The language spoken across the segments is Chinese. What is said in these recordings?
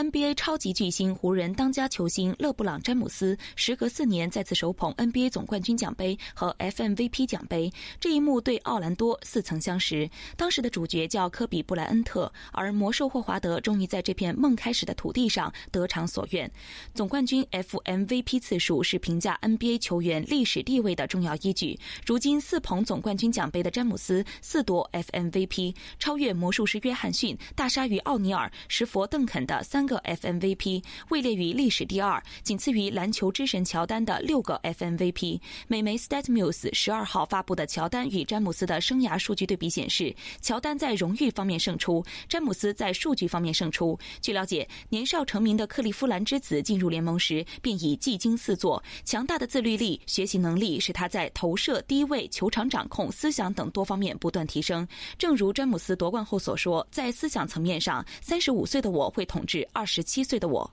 NBA 超级巨星湖人当家球星勒布朗·詹姆斯时隔4年再次手捧 NBA 总冠军奖杯和 FMVP 奖杯，这一幕对奥兰多似曾相识。当时的主角叫科比·布莱恩特，而魔兽霍华德终于在这片梦开始的土地上得偿所愿。总冠军 FMVP 次数是评价 NBA 球员历史地位的重要依据。如今4捧总冠军奖杯的詹姆斯4夺 FMVP， 超越魔术师约翰逊、大鲨鱼奥尼尔、石佛邓肯的3个 FMVP， 位列于历史第2，仅次于篮球之神乔丹的6个 FMVP。美媒 StatMuse 12号发布的乔丹与詹姆斯的生涯数据对比显示，乔丹在荣誉方面胜出，詹姆斯在数据方面胜出。据了解，年少成名的克利夫兰之子进入联盟时便已技惊四座，强大的自律力、学习能力使他在投射、低位、球场掌控、思想等多方面不断提升。正如詹姆斯夺冠后所说，在思想层面上，35岁的我会统治27岁的我。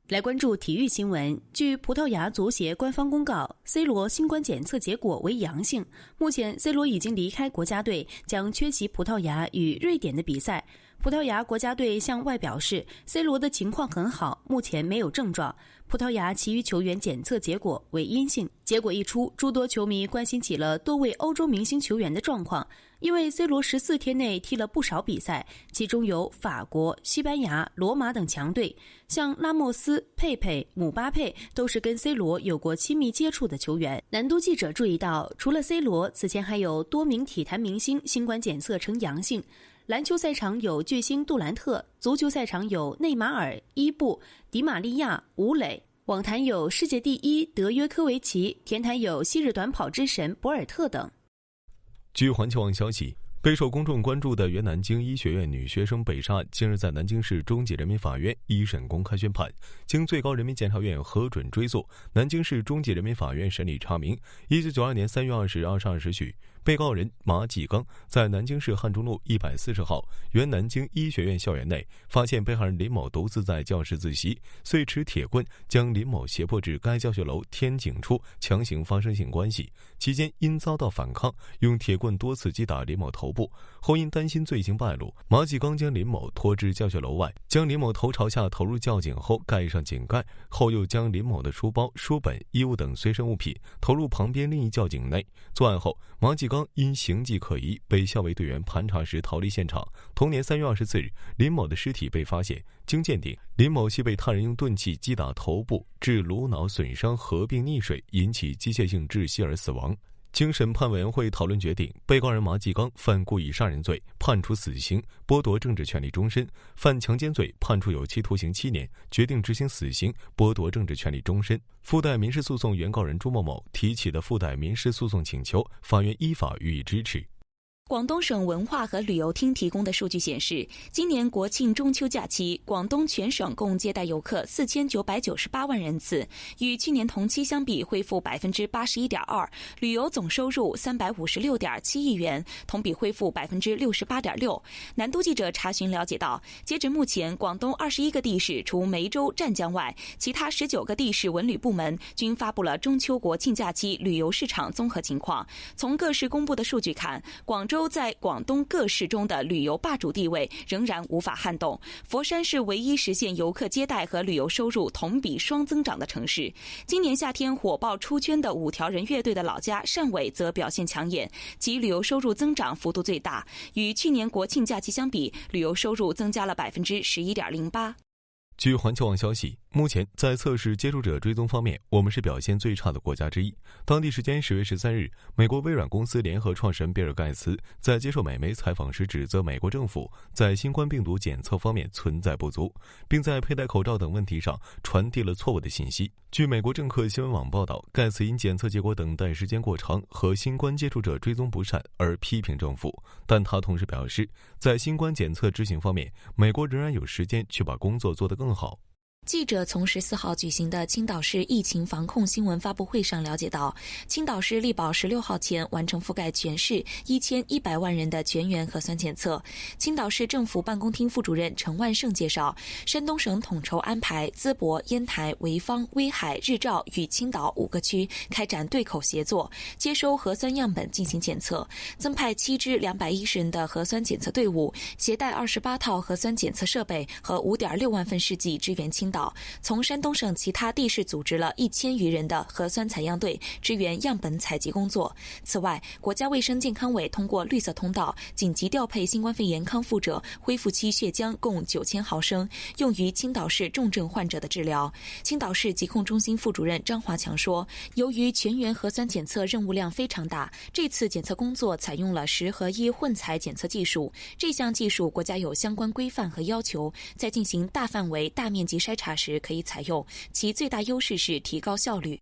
来关注体育新闻。据葡萄牙足协官方公告 ，C 罗新冠检测结果为阳性。目前 C 罗已经离开国家队，将缺席葡萄牙与瑞典的比赛。葡萄牙国家队向外表示 ，C 罗的情况很好，目前没有症状。葡萄牙其余球员检测结果为阴性。结果一出，诸多球迷关心起了多位欧洲明星球员的状况，因为 C 罗14天内踢了不少比赛，其中有法国、西班牙、罗马等强队，像拉莫斯、佩佩、姆巴佩都是跟 C 罗有过亲密接触的球员。南都记者注意到，除了 C 罗，此前还有多名体坛明星新冠检测呈阳性。篮球赛场有巨星杜兰特，足球赛场有内马尔、伊布、迪玛利亚、吴磊，网坛有世界第1德约科维奇，田坛有昔日短跑之神博尔特等。据环球网消息，备受公众关注的原南京医学院女学生被杀案近日在南京市中级人民法院一审公开宣判，经最高人民检察院核准追诉，南京市中级人民法院审理查明，1992年3月20日22时许，被告人马继刚在南京市汉中路140号原南京医学院校园内，发现被害人林某独自在教室自习，遂持铁棍将林某胁迫至该教学楼天井处强行发生性关系，期间因遭到反抗，用铁棍多次击打林某头部，后因担心罪行败露，马继刚将林某拖至教学楼外，将林某头朝下投入窖井后盖上井盖，后又将林某的书包、书本、衣物等随身物品投入旁边另一窖井内。作案后，马继刚因形迹可疑被校卫队员盘查时逃离现场。同年3月24日，林某的尸体被发现，经鉴定，林某系被他人用钝器击打头部致颅脑损伤合并溺水，引起机械性窒息而死亡。经审判委员会讨论决定，被告人马继刚犯故意杀人罪，判处死刑，剥夺政治权利终身；犯强奸罪，判处有期徒刑7年，决定执行死刑，剥夺政治权利终身。附带民事诉讼原告人朱某某提起的附带民事诉讼请求，法院依法予以支持。广东省文化和旅游厅提供的数据显示，今年国庆中秋假期，广东全省共接待游客4998万人次，与去年同期相比恢复81.2%，旅游总收入356.7亿元，同比恢复68.6%。南都记者查询了解到，截止目前，广东21个地市除梅州、湛江外，其他19个地市文旅部门均发布了中秋国庆假期旅游市场综合情况。从各市公布的数据看，广州在广东各市中的旅游霸主地位仍然无法撼动。佛山是唯一实现游客接待和旅游收入同比双增长的城市。今年夏天火爆出圈的5条人乐队的老家汕尾则表现抢眼，其旅游收入增长幅度最大，与去年国庆假期相比，旅游收入增加了11.08%。据环球网消息，目前在测试接触者追踪方面，我们是表现最差的国家之一。当地时间10月13日，美国微软公司联合创始人比尔·盖茨在接受美媒采访时指责美国政府在新冠病毒检测方面存在不足，并在佩戴口罩等问题上传递了错误的信息。据美国政客新闻网报道，盖茨因检测结果等待时间过长和新冠接触者追踪不善而批评政府，但他同时表示，在新冠检测执行方面，美国仍然有时间去把工作做得更好。记者从14号举行的青岛市疫情防控新闻发布会上了解到，青岛市力保16号前完成覆盖全市1100万人的全员核酸检测。青岛市政府办公厅副主任陈万胜介绍，山东省统筹安排淄博、烟台、潍坊、威海、日照与青岛5个区开展对口协作，接收核酸样本进行检测，增派7支210人的核酸检测队伍，携带28套核酸检测设备和5.6万份试剂支援青岛。从山东省其他地市组织了1000余人的核酸采样队支援样本采集工作。此外，国家卫生健康委通过绿色通道紧急调配新冠肺炎康复者恢复期血浆共9000毫升，用于青岛市重症患者的治疗。青岛市疾控中心副主任张华强说，由于全员核酸检测任务量非常大，这次检测工作采用了10合1混采检测技术，这项技术国家有相关规范和要求，在进行大范围大面积筛查时可以采用，其最大优势是提高效率。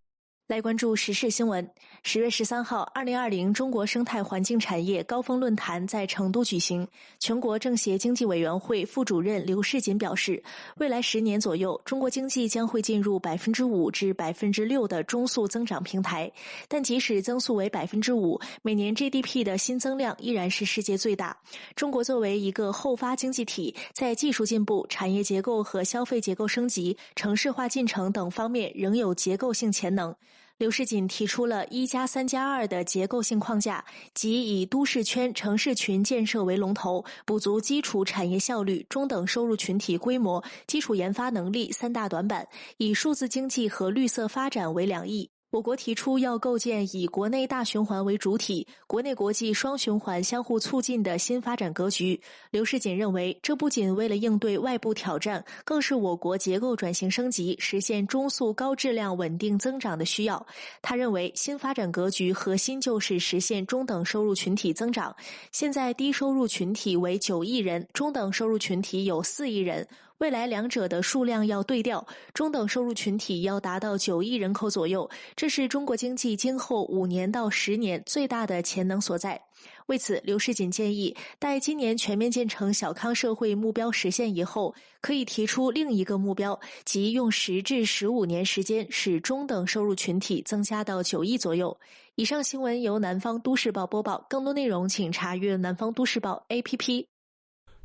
来关注时事新闻。10月13号，2020中国生态环境产业高峰论坛在成都举行。全国政协经济委员会副主任刘世锦表示，未来10年左右，中国经济将会进入5%至6%的中速增长平台。但即使增速为5%，每年 GDP 的新增量依然是世界最大。中国作为一个后发经济体，在技术进步、产业结构和消费结构升级、城市化进程等方面仍有结构性潜能。刘世锦提出了1+3+2的结构性框架，即以都市圈、城市群建设为龙头，补足基础产业效率、中等收入群体规模、基础研发能力3大短板，以数字经济和绿色发展为两翼。我国提出要构建以国内大循环为主体、国内国际双循环相互促进的新发展格局。刘世锦认为，这不仅为了应对外部挑战，更是我国结构转型升级、实现中速高质量稳定增长的需要。他认为，新发展格局核心就是实现中等收入群体增长。现在低收入群体为9亿人，中等收入群体有4亿人。未来两者的数量要对调，中等收入群体要达到9亿人口左右，这是中国经济今后5年到10年最大的潜能所在。为此，刘世锦建议，待今年全面建成小康社会目标实现以后，可以提出另一个目标，即用10至15年时间使中等收入群体增加到9亿左右。以上新闻由南方都市报播报，更多内容请查阅南方都市报 APP。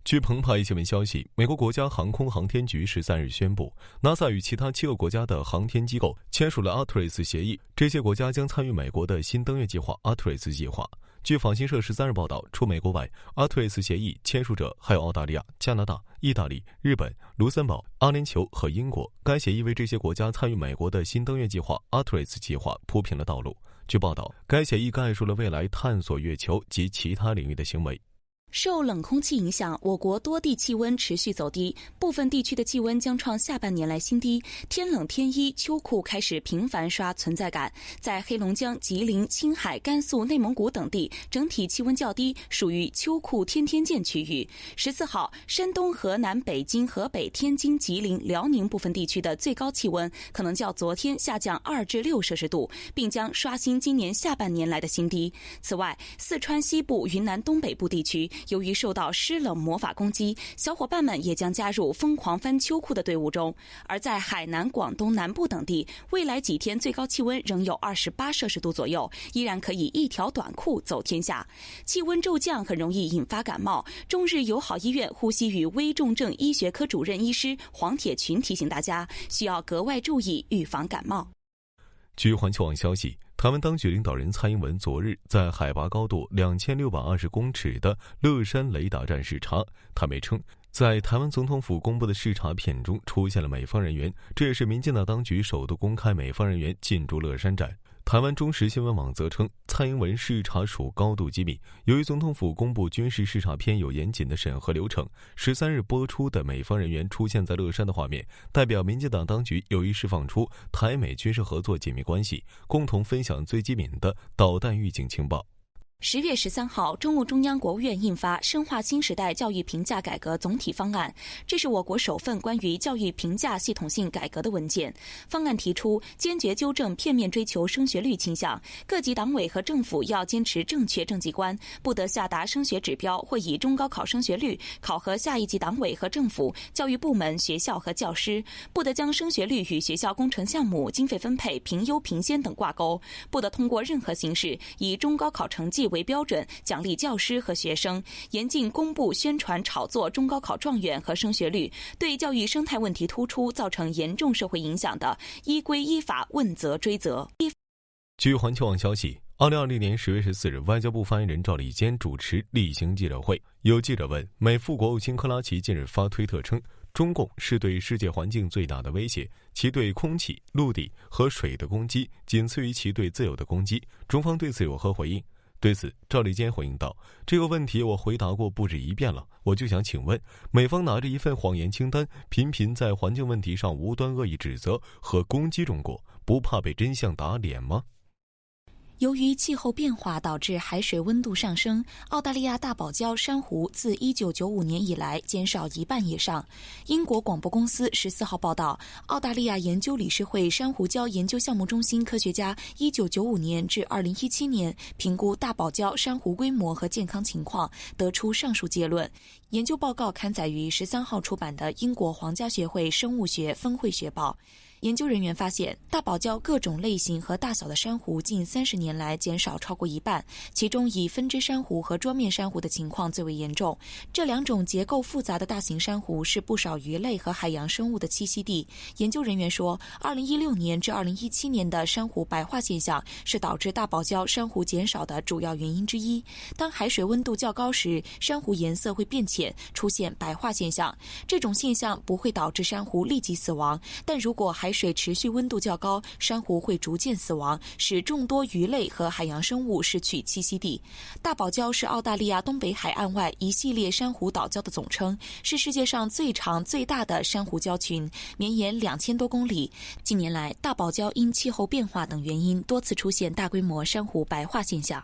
据澎湃新闻消息，美国国家航空航天局13日宣布 ，NASA 与其他7个国家的航天机构签署了 Artemis 协议，这些国家将参与美国的新登月计划 Artemis 计划。据法新社13日报道，除美国外 ，Artemis 协议签署者还有澳大利亚、加拿大、意大利、日本、卢森堡、阿联酋和英国。该协议为这些国家参与美国的新登月计划 Artemis 计划铺平了道路。据报道，该协议概述了未来探索月球及其他领域的行为。受冷空气影响，我国多地气温持续走低，部分地区的气温将创下半年来新低。天冷天一，秋裤开始频繁刷存在感。在黑龙江、吉林、青海、甘肃、内蒙古等地，整体气温较低，属于秋裤天天见区域。14号，山东、河南、北京、河北、天津、吉林、辽宁部分地区的最高气温可能较昨天下降2至6摄氏度，并将刷新今年下半年来的新低。此外，四川西部、云南东北部地区由于受到湿冷魔法攻击，小伙伴们也将加入疯狂翻秋裤的队伍中。而在海南、广东南部等地，未来几天最高气温仍有28摄氏度左右，依然可以一条短裤走天下。气温骤降很容易引发感冒，中日友好医院呼吸与危重症医学科主任医师黄铁群提醒大家，需要格外注意预防感冒。据环球网消息，台湾当局领导人蔡英文昨日在海拔高度2620公尺的乐山雷达站视察。他媒称，在台湾总统府公布的视察片中出现了美方人员，这也是民进党当局首度公开美方人员进驻乐山站。台湾中时新闻网则称，蔡英文视察属高度机密，由于总统府公布军事视察片有严谨的审核流程，13日播出的美方人员出现在乐山的画面，代表民进党当局有意释放出台美军事合作紧密关系，共同分享最机敏的导弹预警情报。10月13号，中共中央、国务院印发《深化新时代教育评价改革总体方案》，这是我国首份关于教育评价系统性改革的文件。方案提出，坚决纠正片面追求升学率倾向，各级党委和政府要坚持正确政绩观，不得下达升学指标或以中高考升学率考核下一级党委和政府、教育部门、学校和教师，不得将升学率与学校工程项目、经费分配、评优评先等挂钩，不得通过任何形式以中高考成绩为标准奖励教师和学生，严禁公布、宣传、炒作中高考状元和升学率，对教育生态问题突出、造成严重社会影响的，依规依法问责追责。据环球网消息，2020年10月14日，外交部发言人赵立坚主持例行记者会，有记者问，美副国务卿克拉奇近日发推特称，中共是对世界环境最大的威胁，其对空气、陆地和水的攻击仅次于其对自由的攻击，中方对此有何回应？对此，赵立坚回应道，这个问题我回答过不止一遍了，我就想请问，美方拿着一份谎言清单，频频在环境问题上无端恶意指责和攻击中国，不怕被真相打脸吗？由于气候变化导致海水温度上升，澳大利亚大堡礁珊瑚自1995年以来减少1半以上。英国广播公司14号报道，澳大利亚研究理事会珊瑚礁研究项目中心科学家1995年至2017年评估大堡礁珊瑚规模和健康情况，得出上述结论。研究报告刊载于13号出版的英国皇家学会生物学分会学报。研究人员发现，大堡礁各种类型和大小的珊瑚近30年来减少超过1半，其中以分支珊瑚和桌面珊瑚的情况最为严重。这两种结构复杂的大型珊瑚是不少鱼类和海洋生物的栖息地。研究人员说，2016年至2017年的珊瑚白化现象是导致大堡礁珊瑚减少的主要原因之一。当海水温度较高时，珊瑚颜色会变浅，出现白化现象。这种现象不会导致珊瑚立即死亡，但如果海水持续温度较高，珊瑚会逐渐死亡，使众多鱼类和海洋生物失去栖息地。大堡礁是澳大利亚东北海岸外一系列珊瑚岛礁的总称，是世界上最长最大的珊瑚礁群，绵延2000多公里。近年来，大堡礁因气候变化等原因多次出现大规模珊瑚白化现象。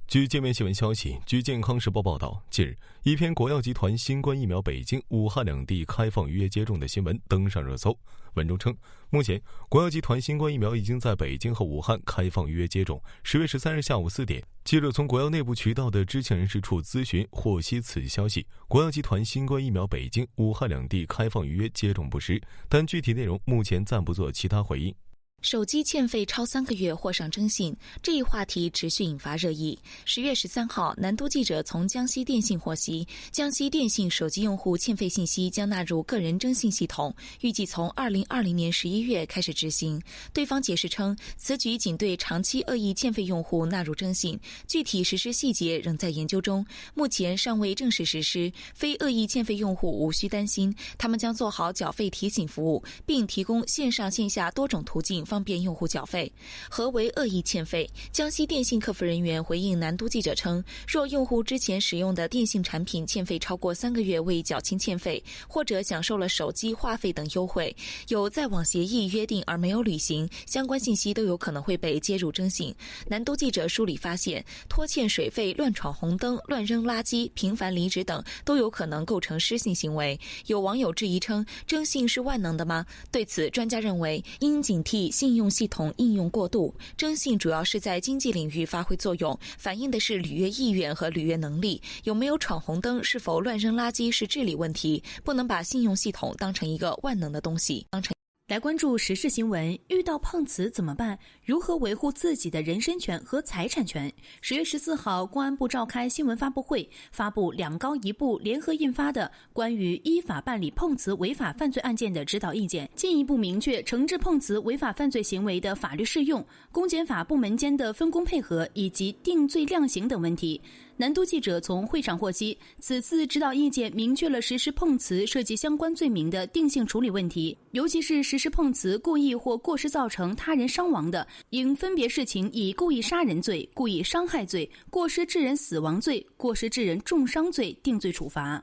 据界面新闻消息，据健康时报报道，近日一篇国药集团新冠疫苗北京、武汉两地开放预约接种的新闻登上热搜。文中称，目前国药集团新冠疫苗已经在北京和武汉开放预约接种。10月13日下午4点，记者从国药内部渠道的知情人士处咨询获悉此消息。国药集团新冠疫苗北京、武汉两地开放预约接种不实，但具体内容目前暂不做其他回应。手机欠费超3个月或上征信，这一话题持续引发热议。10月13号，南都记者从江西电信获悉，江西电信手机用户欠费信息将纳入个人征信系统，预计从2020年11月开始执行。对方解释称，此举仅对长期恶意欠费用户纳入征信，具体实施细节仍在研究中，目前尚未正式实施。非恶意欠费用户无需担心，他们将做好缴费提醒服务，并提供线上线下多种途径方便用户缴费。何为恶意欠费？江西电信客服人员回应南都记者称，若用户之前使用的电信产品欠费超过3个月未缴清欠费，或者享受了手机话费等优惠，有在网协议约定而没有履行，相关信息都有可能会被接入征信。南都记者梳理发现，拖欠水费、乱闯红灯、乱扔垃圾、频繁离职等都有可能构成失信行为。有网友质疑称，征信是万能的吗？对此，专家认为应警惕信用系统应用过度，征信主要是在经济领域发挥作用，反映的是履约意愿和履约能力，有没有闯红灯、是否乱扔垃圾是治理问题，不能把信用系统当成一个万能的东西。来关注时事新闻，遇到碰瓷怎么办？如何维护自己的人身权和财产权？10月14号，公安部召开新闻发布会，发布两高一部联合印发的关于依法办理碰瓷违法犯罪案件的指导意见，进一步明确惩治碰瓷违法犯罪行为的法律适用、公检法部门间的分工配合以及定罪量刑等问题。南都记者从会上获悉，此次指导意见明确了实施碰瓷涉及相关罪名的定性处理问题，尤其是实施碰瓷故意或过失造成他人伤亡的，应分别视情以故意杀人罪、故意伤害罪、过失致人死亡罪、过失致人重伤罪定罪处罚。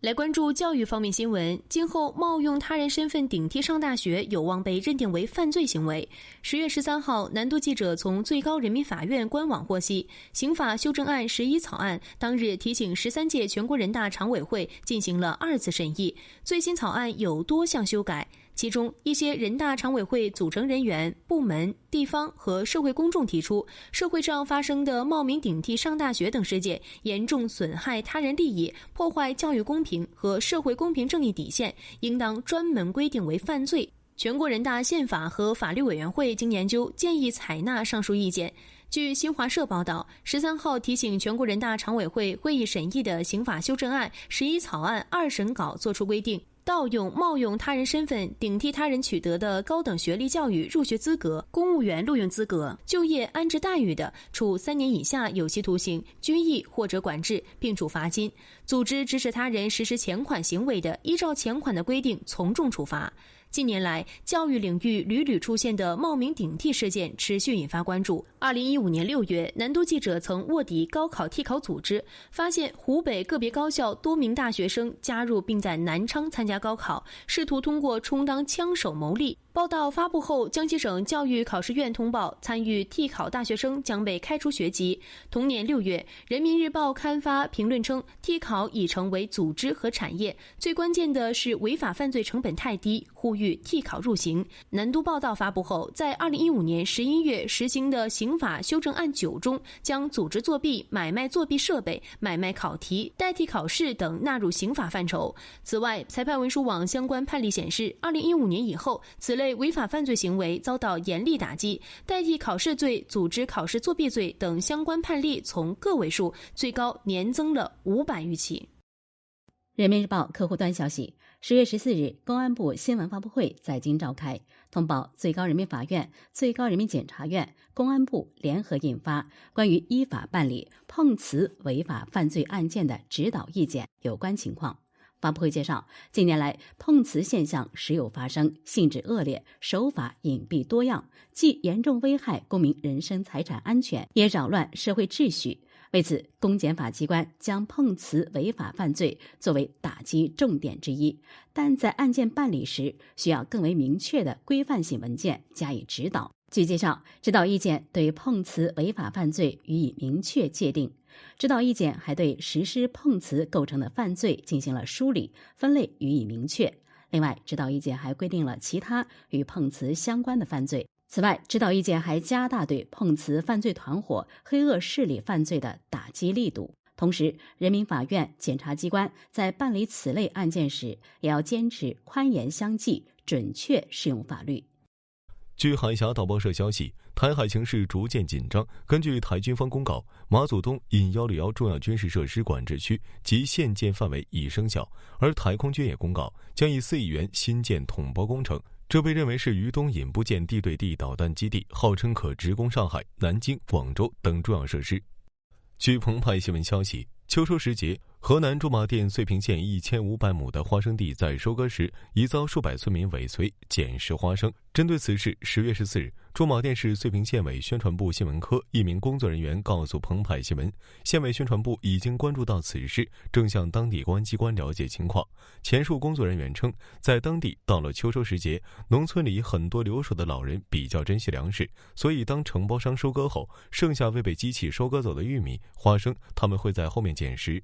来关注教育方面新闻，今后冒用他人身份顶替上大学有望被认定为犯罪行为。10月13号，南都记者从最高人民法院官网获悉，刑法修正案11草案当日提请13届全国人大常委会进行了2次审议，最新草案有多项修改。其中，一些人大常委会组成人员、部门、地方和社会公众提出，社会上发生的冒名顶替上大学等事件，严重损害他人利益，破坏教育公平和社会公平正义底线，应当专门规定为犯罪。全国人大宪法和法律委员会经研究，建议采纳上述意见。据新华社报道，13号提请全国人大常委会会议审议的刑法修正案11草案2审稿作出规定，盗用、冒用他人身份顶替他人取得的高等学历教育入学资格、公务员录用资格、就业安置待遇的，处3年以下有期徒刑、拘役或者管制，并处罚金；组织指使他人实施前款行为的，依照前款的规定从重处罚。近年来，教育领域屡屡出现的冒名顶替事件持续引发关注。2015年6月，南都记者曾卧底高考替考组织，发现湖北个别高校多名大学生加入并在南昌参加高考，试图通过充当枪手牟利。报道发布后，江西省教育考试院通报，参与替考大学生将被开除学籍。同年6月，人民日报刊发评论称，替考已成为组织和产业，最关键的是违法犯罪成本太低，呼吁替考入刑。南都报道发布后，在2015年11月实行的刑法修正案9中，将组织作弊、买卖作弊设备、买卖考题、代替考试等纳入刑法范畴。此外，裁判文书网相关判例显示，2015年以后，此类违法犯罪行为遭到严厉打击，代替考试罪、组织考试作弊罪等相关判例从个位数最高年增了500余起。人民日报客户端消息，10月14日，公安部新闻发布会在京召开，通报最高人民法院、最高人民检察院、公安部联合印发关于依法办理碰瓷违法犯罪案件的指导意见有关情况。发布会介绍，近年来碰瓷现象时有发生，性质恶劣，手法隐蔽多样，既严重危害公民人身财产安全，也扰乱社会秩序。为此，公检法机关将碰瓷违法犯罪作为打击重点之一，但在案件办理时，需要更为明确的规范性文件加以指导。据介绍，指导意见对碰瓷违法犯罪予以明确界定。指导意见还对实施碰瓷构成的犯罪进行了梳理分类予以明确。另外，指导意见还规定了其他与碰瓷相关的犯罪。此外，指导意见还加大对碰瓷犯罪团伙、黑恶势力犯罪的打击力度。同时，人民法院、检察机关在办理此类案件时，也要坚持宽严相济，准确适用法律。据海峡导报社消息，台海形势逐渐紧张。根据台军方公告，马祖东因161重要军事设施管制区及限建范围已生效，而台空军也公告将以4亿元新建统包工程。这被认为是于东引部舰地对地导弹基地，号称可直攻上海、南京、广州等重要设施。据澎湃新闻消息，秋收时节，河南驻马店遂平县1500亩的花生地在收割时已遭数百村民尾随捡拾花生。针对此事，10月14日，驻马店市遂平县委宣传部新闻科一名工作人员告诉澎湃新闻，县委宣传部已经关注到此事，正向当地公安机关了解情况。前述工作人员称，在当地到了秋收时节，农村里很多留守的老人比较珍惜粮食，所以当承包商收割后，剩下未被机器收割走的玉米、花生，他们会在后面捡拾。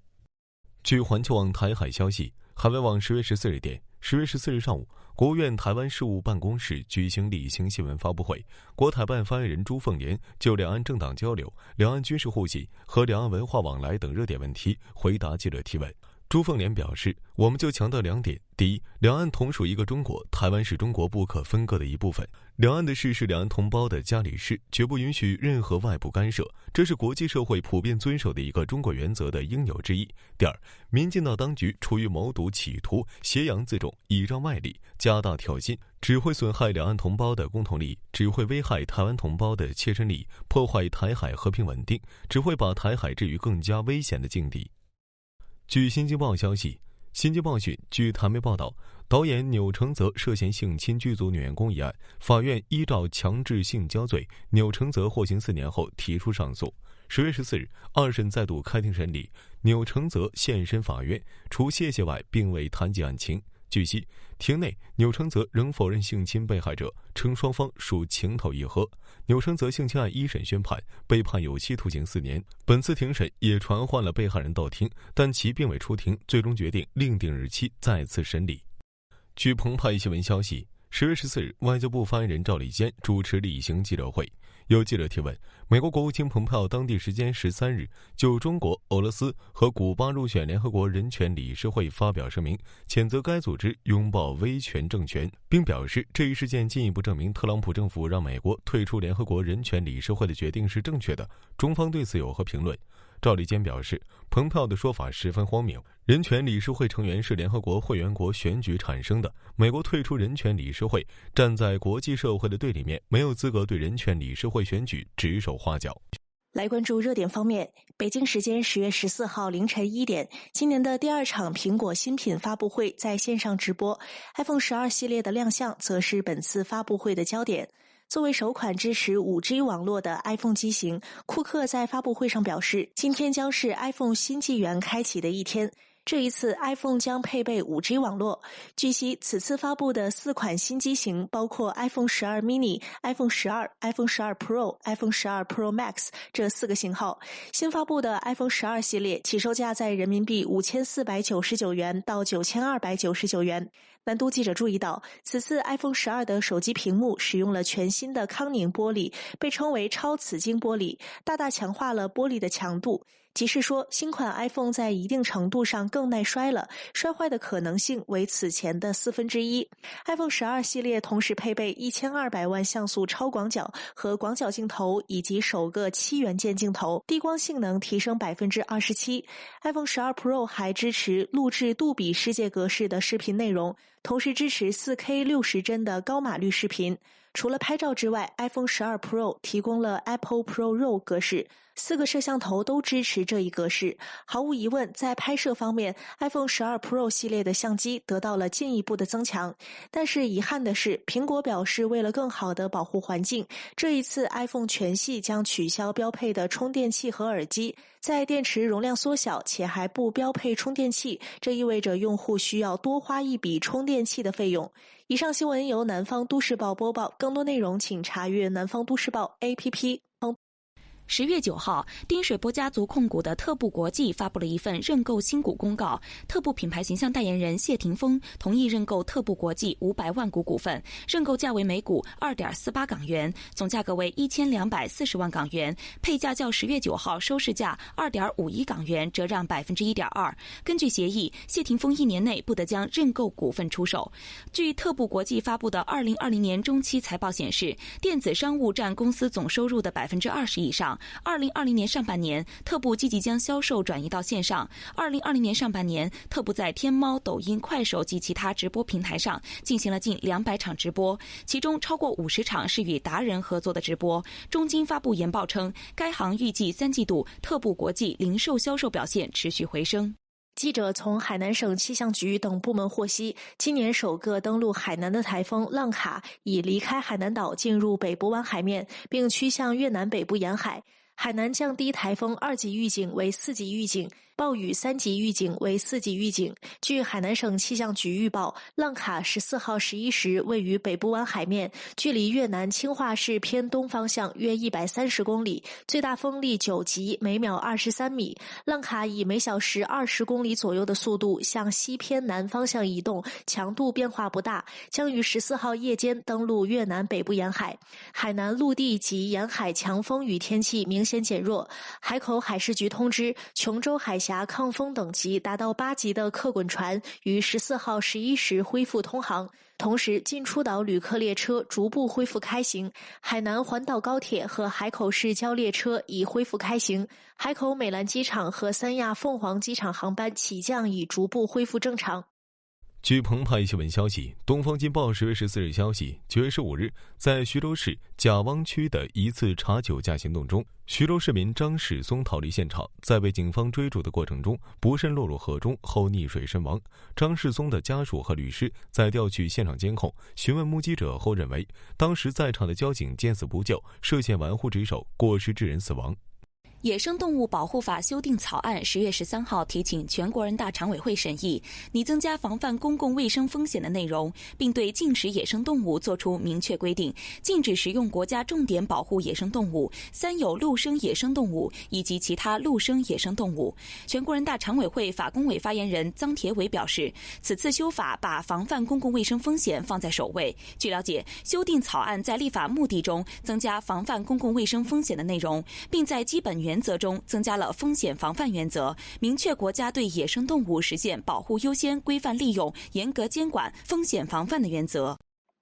据环球网台海消息，海外网10月14日电，10月14日上午，国务院台湾事务办公室举行例行新闻发布会，国台办发言人朱凤莲就两岸政党交流、两岸军事互信和两岸文化往来等热点问题回答记者提问。朱凤莲表示，我们就强调2点：第一，两岸同属一个中国，台湾是中国不可分割的一部分，两岸的事是两岸同胞的家里事，绝不允许任何外部干涉，这是国际社会普遍遵守的一个中国原则的应有之义。第二，民进党当局出于谋独企图、挟洋自重、倚仗外力、加大挑衅，只会损害两岸同胞的共同利益，只会危害台湾同胞的切身利益，破坏台海和平稳定，只会把台海置于更加危险的境地。据新京报消息，新京报讯，据台媒报道，导演钮承泽涉嫌性侵剧组女员工一案，法院依照强制性交罪，钮承泽获刑4年后提出上诉。10月14日，2审再度开庭审理，钮承泽现身法院，除谢谢外，并未谈及案情。据悉，庭内钮承泽仍否认性侵被害者，称双方属情投意合。钮承泽性侵案1审宣判，被判有期徒刑4年。本次庭审也传唤了被害人到庭，但其并未出庭，最终决定另定日期再次审理。据澎湃新闻消息，10月14日，外交部发言人赵立坚主持例行记者会。有记者提问，美国国务卿蓬佩奥当地时间13日就中国、俄罗斯和古巴入选联合国人权理事会发表声明，谴责该组织拥抱威权政权，并表示这一事件进一步证明特朗普政府让美国退出联合国人权理事会的决定是正确的。中方对此有何评论？赵立坚表示，蓬佩奥的说法十分荒谬。人权理事会成员是联合国会员国选举产生的，美国退出人权理事会，站在国际社会的对立面，没有资格对人权理事会选举指手画脚。来关注热点方面，北京时间10月14号凌晨1点，今年的第2场苹果新品发布会在线上直播 ，iPhone 12系列的亮相则是本次发布会的焦点。作为首款支持 5G 网络的 iPhone 机型，库克在发布会上表示，今天将是 iPhone 新纪元开启的一天。这一次 iPhone 将配备 5G 网络。据悉，此次发布的4款新机型包括 iPhone 12 mini、iPhone 12、iPhone 12 Pro、iPhone 12 Pro Max 这4个型号。新发布的 iPhone 12系列起售价在人民币5499元到9299元。南都记者注意到，此次 iPhone 12的手机屏幕使用了全新的康宁玻璃，被称为超紫晶玻璃，大大强化了玻璃的强度。即是说，新款 iPhone 在一定程度上更耐摔了，摔坏的可能性为此前的1/4。iPhone 12系列同时配备1200万像素超广角和广角镜头，以及首个7元件镜头，低光性能提升27%。iPhone 12 Pro 还支持录制杜比世界格式的视频内容，同时支持 4K 60帧的高码率视频。除了拍照之外， iPhone 12 Pro 提供了 Apple ProRAW 格式，4个摄像头都支持这一格式。毫无疑问，在拍摄方面 iPhone 12 Pro 系列的相机得到了进一步的增强。但是遗憾的是，苹果表示为了更好的保护环境，这一次 iPhone 全系将取消标配的充电器和耳机，在电池容量缩小且还不标配充电器，这意味着用户需要多花一笔充电器的费用。以上新闻由南方都市报播报，更多内容请查阅南方都市报 APP。10月9号，丁水波家族控股的特步国际发布了一份认购新股公告。特步品牌形象代言人谢霆锋同意认购特步国际500万股股份，认购价为每股2.48港元，总价格为1240万港元，配价较10月9号收市价2.51港元折让1.2%。根据协议，谢霆锋1年内不得将认购股份出售。据特步国际发布的2020年中期财报显示，电子商务占公司总收入的20%以上。2020年上半年，特步积极将销售转移到线上。2020年上半年，特步在天猫、抖音、快手及其他直播平台上进行了近200场直播，其中超过50场是与达人合作的直播。中金发布研报称，该行预计3季度特步国际零售销售表现持续回升。记者从海南省气象局等部门获悉，今年首个登陆海南的台风浪卡已离开海南岛进入北部湾海面，并趋向越南北部沿海。海南降低台风2级预警为4级预警，暴雨3级预警为4级预警。据海南省气象局预报，浪卡14号11时位于北部湾海面，距离越南清化市偏东方向约130公里，最大风力9级，每秒23米。浪卡以每小时20公里左右的速度向西偏南方向移动，强度变化不大，将于14号夜间登陆越南北部沿海。海南陆地及沿海强风雨天气明显减弱，海口海事局通知，琼州海峡抗风等级达到8级的客滚船于14号11时恢复通航，同时进出岛旅客列车逐步恢复开行，海南环岛高铁和海口市郊列车已恢复开行，海口美兰机场和三亚凤凰机场航班起降已逐步恢复正常。据澎湃新闻消息，东方金报10月14日消息，9月15日，在徐州市贾汪区的一次查酒驾行动中，徐州市民张世松逃离现场，在被警方追逐的过程中不慎落入河中后溺水身亡。张世松的家属和律师在调取现场监控、询问目击者后认为，当时在场的交警见死不救，涉嫌玩忽职守，过失致人死亡。野生动物保护法修订草案10月13号提请全国人大常委会审议，拟增加防范公共卫生风险的内容，并对禁食野生动物作出明确规定，禁止食用国家重点保护野生动物、三有陆生野生动物以及其他陆生野生动物。全国人大常委会法工委发言人臧铁伟表示，此次修法把防范公共卫生风险放在首位。据了解，修订草案在立法目的中增加防范公共卫生风险的内容，并在基本原则中增加了风险防范原则，明确国家对野生动物实现保护优先、规范利用、严格监管、风险防范的原则。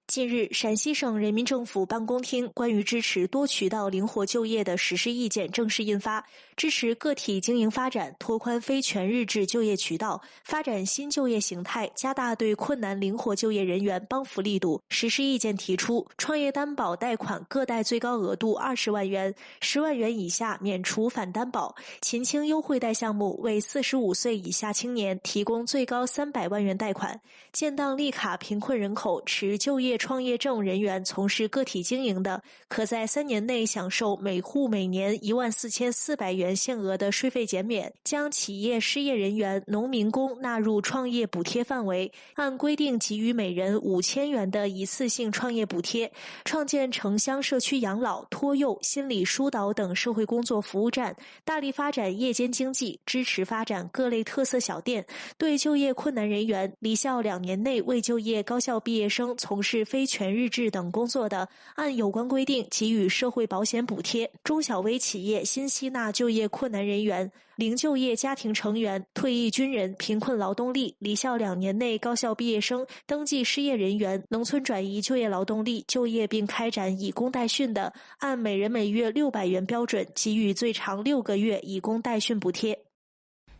近日，陕西省人民政府办公厅关于支持多渠道灵活就业的实施意见正式印发，支持个体经营发展，拓宽非全日制就业渠道，发展新就业形态，加大对困难灵活就业人员帮扶力度。实施意见提出，创业担保贷款各贷最高额度20万元，10万元以下免除返担保。秦青优惠贷项目为45岁以下青年提供最高300万元贷款。建档立卡贫困人口持就业创业证人员从事个体经营的，可在3年内享受每户每年14400元限额的税费减免，将企业失业人员、农民工纳入创业补贴范围，按规定给予每人5000元的一次性创业补贴，创建城乡社区养老、托幼、心理疏导等社会工作服务站，大力发展夜间经济，支持发展各类特色小店，对就业困难人员、离校2年内未就业高校毕业生从事非全日制等工作的，按有关规定给予社会保险补贴；中小微企业新吸纳就业困难人员、零就业家庭成员、退役军人、贫困劳动力、离校2年内高校毕业生、登记失业人员、农村转移就业劳动力就业并开展以工代训的，按每人每月600元标准给予最长6个月以工代训补贴。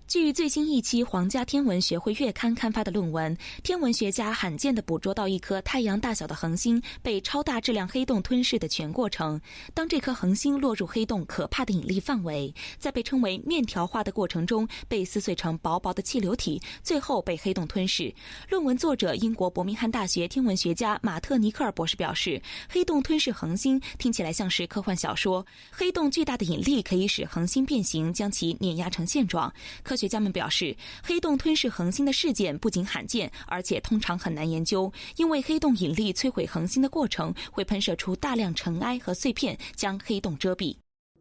据最新一期皇家天文学会月刊刊发的论文，天文学家罕见地捕捉到一颗太阳大小的恒星被超大质量黑洞吞噬的全过程。当这颗恒星落入黑洞可怕的引力范围，在被称为面条化的过程中被撕碎成薄薄的气流体，最后被黑洞吞噬。论文作者英国伯明翰大学天文学家马特尼克尔博士表示，黑洞吞噬恒星听起来像是科幻小说。黑洞巨大的引力可以使恒星变形，将其碾压成现状。科学家们表示，黑洞吞噬恒星的事件不仅罕见，而且通常很难研究，因为黑洞引力摧毁恒星的过程会喷射出大量尘埃和碎片，将黑洞遮蔽。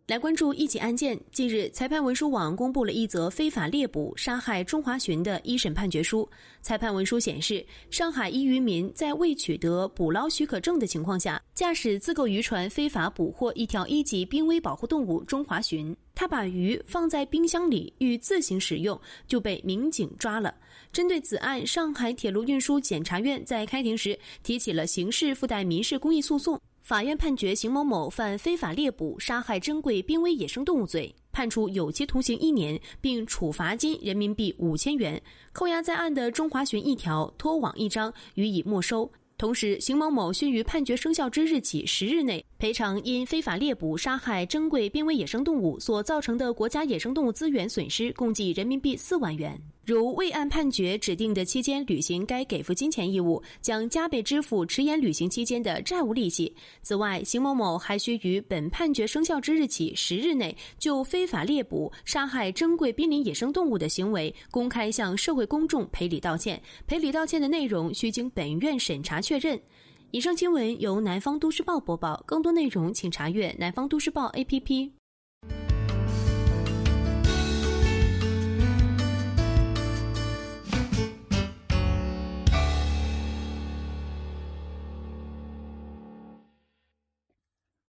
来关注一起案件。近日，裁判文书网公布了一则非法猎捕、杀害中华鲟的一审判决书。裁判文书显示，上海一渔民在未取得捕捞许可证的情况下，驾驶自购渔船非法捕获一条1级濒危保护动物中华鲟。他把鱼放在冰箱里欲自行使用，就被民警抓了。针对此案，上海铁路运输检察院在开庭时提起了刑事附带民事公益诉讼。法院判决邢某某犯非法猎捕、杀害珍贵濒危野生动物罪，判处有期徒刑1年，并处罚金人民币5000元，扣押在案的中华鲟1条、拖网1张，予以没收。同时，邢某某需于判决生效之日起10日内赔偿因非法猎捕、杀害珍贵濒危野生动物所造成的国家野生动物资源损失共计人民币4万元。如未按判决指定的期间履行该给付金钱义务，将加倍支付迟延履行期间的债务利息。此外，邢某某还需于本判决生效之日起10日内，就非法猎捕、杀害珍贵濒临野生动物的行为公开向社会公众赔礼道歉。赔礼道歉的内容需经本院审查确认。以上新闻由南方都市报播报，更多内容请查阅南方都市报 APP。